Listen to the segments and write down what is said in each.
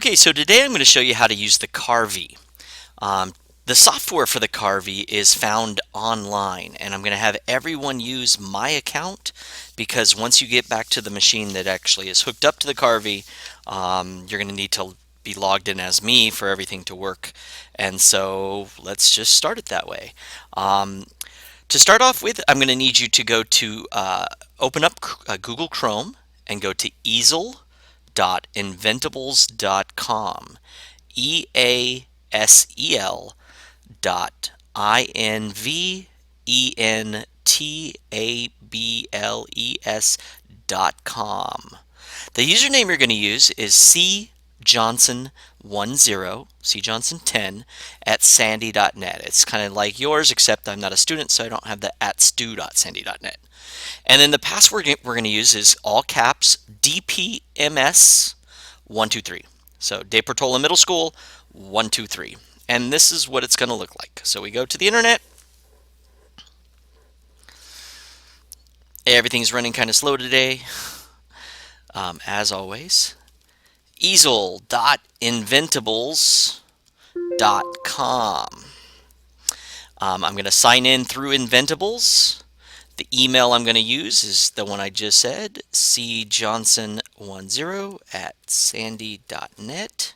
Okay, so today I'm going to show you how to use the Carvey. Um, the software for the Carvey is found online, and I'm going to have everyone use my account because once you get back to the machine that actually is hooked up to the Carvey, you're going to need to be logged in as me for everything to work. And so let's just start it that way. Um, to start off with, I'm going to need you to go to open up Google Chrome and go to easel.inventables.com. EASEL .inventables.com. The username you're going to use is cjohnson10, cjohnson10 at sandy.net. It's kind of like yours, except I'm not a student, so I don't have the at stu.sandy.net. And then the password we're going to use is all caps DPMS123. So De Portola Middle School 123. And this is what it's going to look like. So we go to the internet. Everything's running kind of slow today, as always. Easel.inventables.com. I'm going to sign in through Inventables. The email I'm going to use is the one I just said, cjohnson10 at sandy.net.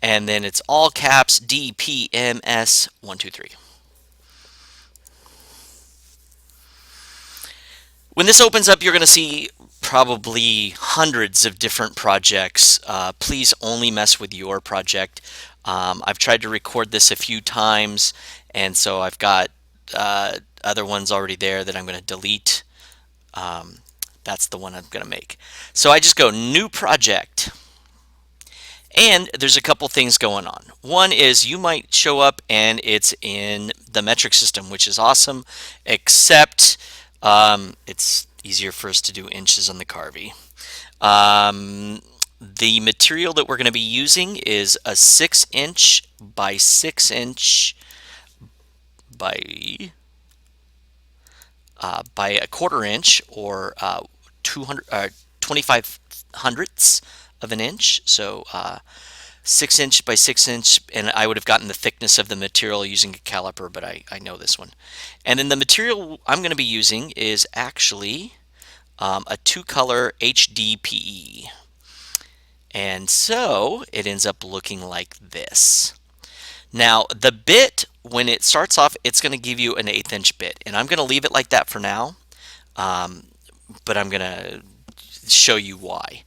And then it's all caps DPMS123. When this opens up, you're going to see probably hundreds of different projects. Please only mess with your project. I've tried to record this a few times, and so I've got other ones already there that I'm going to delete. That's the one I'm going to make. So I just go New Project. And there's a couple things going on. One is you might show up and it's in the metric system, which is awesome, except it's easier for us to do inches on the Carvey. The material that we're going to be using is a 6-inch by 6-inch by a 1/4 inch or 25 hundredths of an inch. So 6-inch by 6-inch, and I would have gotten the thickness of the material using a caliper, but I know this one. And then the material I'm going to be using is actually a 2-color HDPE. And so it ends up looking like this. Now the bit, when it starts off, it's going to give you an 1/8-inch bit, and I'm going to leave it like that for now, but I'm going to show you why.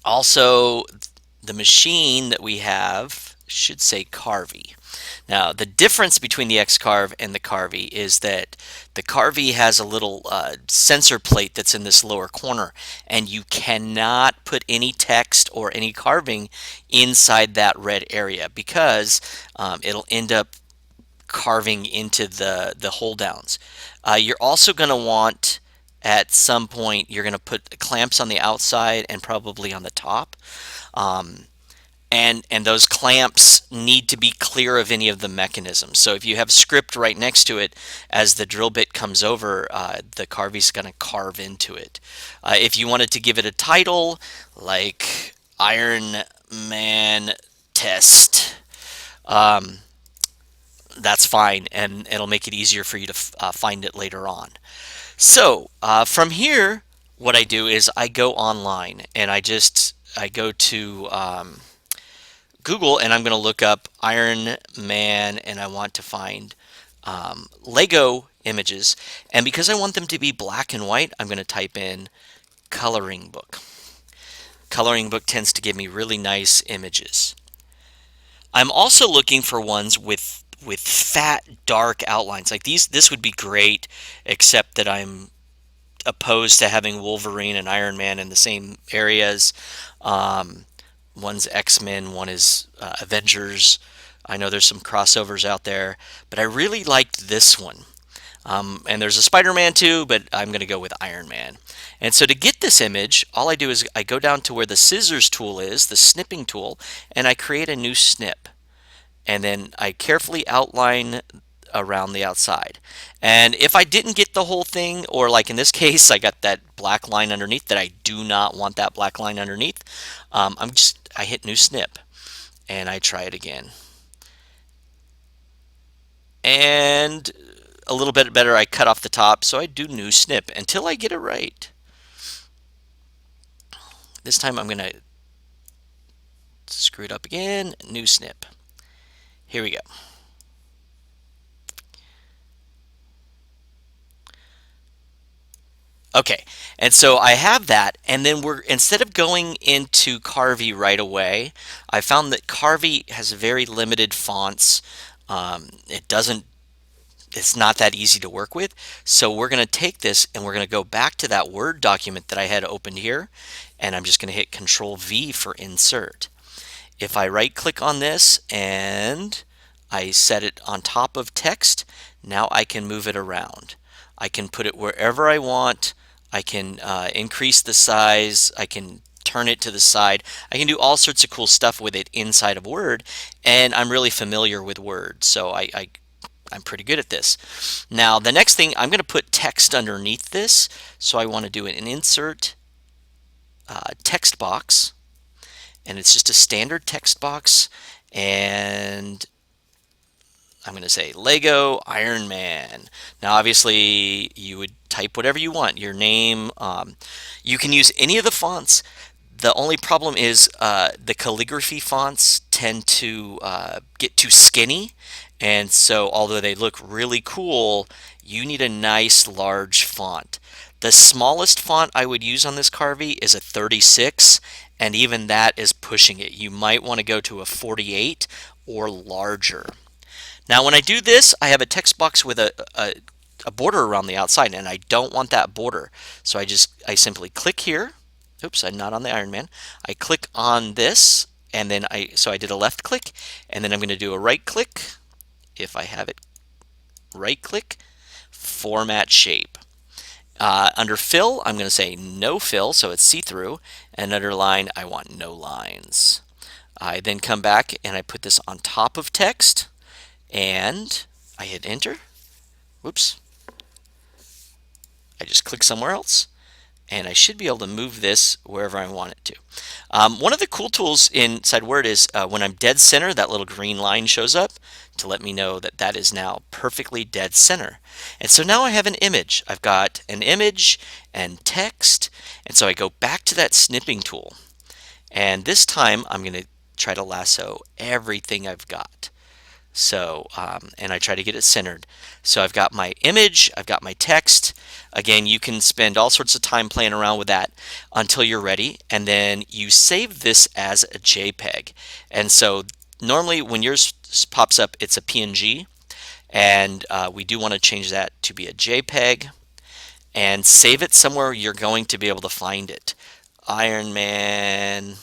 Also, the machine that we have should say Carvey. Now, the difference between the X-Carve and the Carvey is that the Carvey has a little sensor plate that's in this lower corner, and you cannot put any text or any carving inside that red area because it'll end up carving into the hold downs. You're also going to want, at some point, you're going to put clamps on the outside and probably on the top. And those clamps need to be clear of any of the mechanisms. So if you have script right next to it, as the drill bit comes over, the Carvey's going to carve into it. If you wanted to give it a title like Iron Man Test, that's fine, and it'll make it easier for you to find it later on. So from here, what I do is I go online and I go to Google, and I'm going to look up Iron Man, and I want to find Lego images. And because I want them to be black and white, I'm going to type in coloring book. Coloring book tends to give me really nice images. I'm also looking for ones with fat, dark outlines. Like these, this would be great, except that I'm opposed to having Wolverine and Iron Man in the same areas. One's X-Men, one is Avengers. I know there's some crossovers out there, but I really liked this one. And there's a Spider-Man too, but I'm going to go with Iron Man. And so to get this image, all I do is I go down to where the scissors tool is, the snipping tool, and I create a new snip. And then I carefully outline around the outside. And if I didn't get the whole thing, or like in this case, I got that black line underneath that I do not want that black line underneath, I hit new snip and I try it again. And a little bit better, I cut off the top, so I do new snip until I get it right. This time I'm going to screw it up again, new snip. Here we go. Okay, and so I have that, and then instead of going into Carvey right away, I found that Carvey has very limited fonts. It's not that easy to work with. So we're going to take this and we're going to go back to that Word document that I had opened here, and I'm just going to hit Control V for insert. If I right click on this and I set it on top of text, now I can move it around. I can put it wherever I want. I can increase the size. I can turn it to the side. I can do all sorts of cool stuff with it inside of Word, and I'm really familiar with Word, so I'm pretty good at this. Now the next thing, I'm going to put text underneath this, so I want to do an insert text box, and it's just a standard text box, and I'm going to say Lego Iron Man. Now obviously you would type whatever you want, your name. You can use any of the fonts. The only problem is the calligraphy fonts tend to get too skinny, and so although they look really cool, you need a nice large font. The smallest font I would use on this Carvey is a 36, and even that is pushing it. You might want to go to a 48 or larger. Now when I do this, I have a text box with a border around the outside, and I don't want that border. So I simply click here. Oops, I'm not on the Iron Man. I click on this, and then I did a left click, and then I'm going to do a right click. If I have it, right click, format shape. Under fill, I'm going to say no fill, so it's see-through, and under line, I want no lines. I then come back and I put this on top of text, and I hit enter. Whoops. I just click somewhere else, and I should be able to move this wherever I want it to. One of the cool tools inside Word is when I'm dead center, that little green line shows up to let me know that that is now perfectly dead center. And so now I have an image. I've got an image and text, and so I go back to that snipping tool. And this time I'm going to try to lasso everything I've got. So, and I try to get it centered. So I've got my image, I've got my text. Again, you can spend all sorts of time playing around with that until you're ready, and then you save this as a JPEG. And so normally when yours pops up, it's a PNG, and we do want to change that to be a JPEG, and save it somewhere you're going to be able to find it. Iron Man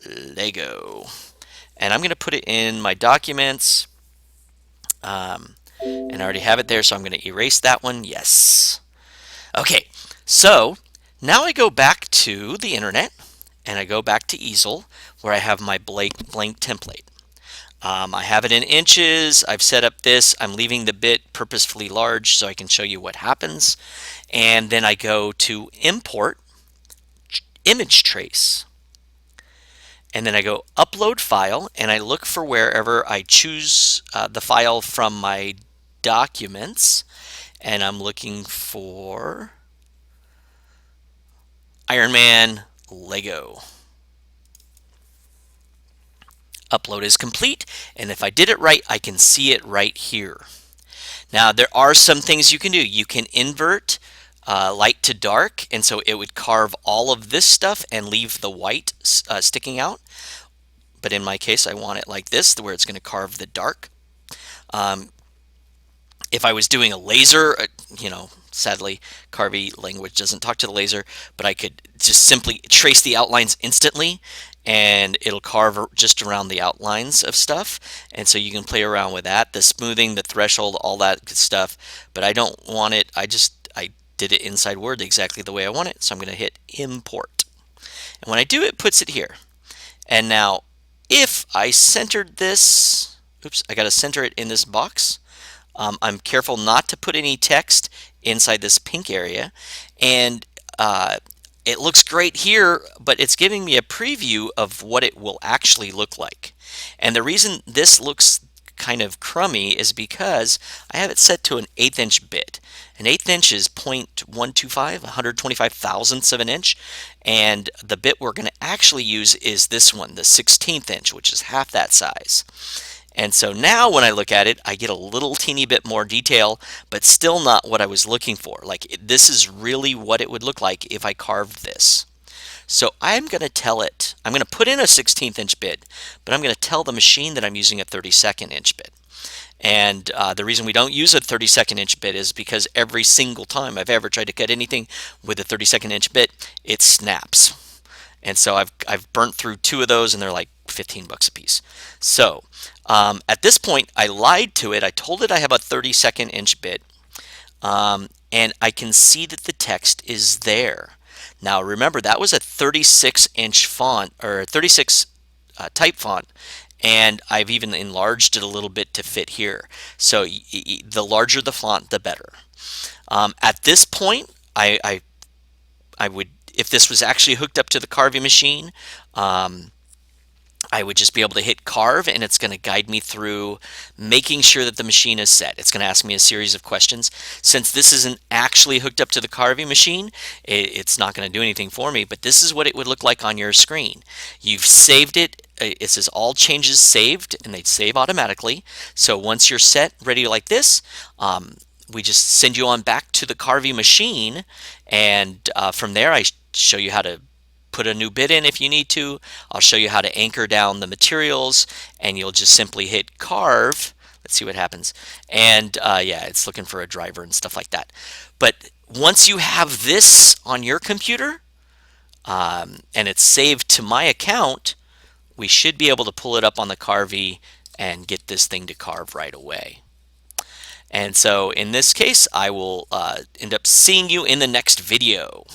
Lego. And I'm going to put it in my documents, and I already have it there, so I'm going to erase that one. Yes. Okay, so now I go back to the internet, and I go back to easel, where I have my blank template. I have it in inches. I've set up this. I'm leaving the bit purposefully large so I can show you what happens. And then I go to import image trace. And then I go upload file, and I look for wherever I choose the file from my documents, and I'm looking for Iron Man Lego. Upload is complete, and if I did it right, I can see it right here. Now there are some things you can do. You can invert light to dark, and so it would carve all of this stuff and leave the white sticking out. But in my case, I want it like this, where it's going to carve the dark. If I was doing a laser, sadly, Carvey language doesn't talk to the laser, but I could just simply trace the outlines instantly, and it'll carve just around the outlines of stuff. And so you can play around with that, the smoothing, the threshold, all that good stuff. But I don't want it. I did it inside Word exactly the way I want it, so I'm going to hit import. And when I do, it puts it here. And now, if I centered this, oops, I got to center it in this box. I'm careful not to put any text inside this pink area, and it looks great here, but it's giving me a preview of what it will actually look like. And the reason this looks kind of crummy is because I have it set to an 1/8 inch bit. An 1/8 inch is 0.125, 125 thousandths of an inch, and the bit we're going to actually use is this one, the 1/16 inch, which is half that size. And so now when I look at it, I get a little teeny bit more detail, but still not what I was looking for. Like, this is really what it would look like if I carved this. So I'm going to tell it, I'm going to put in a 1/16 inch bit, but I'm going to tell the machine that I'm using a 32nd inch bit. And the reason we don't use a 32nd inch bit is because every single time I've ever tried to cut anything with a 32nd inch bit, it snaps. And so I've burnt through 2 of those, and they're like 15 bucks a piece. So at this point, I lied to it. I told it I have a 32nd inch bit, and I can see that the text is there. Now remember, that was a 36 inch font, or 36 type font, and I've even enlarged it a little bit to fit here. So the larger the font, the better. At this point, I would, if this was actually hooked up to the Carvey machine, I would just be able to hit carve, and it's going to guide me through making sure that the machine is set. It's going to ask me a series of questions. Since this isn't actually hooked up to the Carvey machine, it's not going to do anything for me, but this is what it would look like on your screen. You've saved it. It says all changes saved, and they save automatically. So once you're set, ready like this, we just send you on back to the Carvey machine, and from there I show you how to put a new bit in if you need to. I'll show you how to anchor down the materials, and you'll just simply hit carve. Let's see what happens. And yeah, it's looking for a driver and stuff like that. But once you have this on your computer, and it's saved to my account, we should be able to pull it up on the Carvey and get this thing to carve right away. And so in this case, I will end up seeing you in the next video.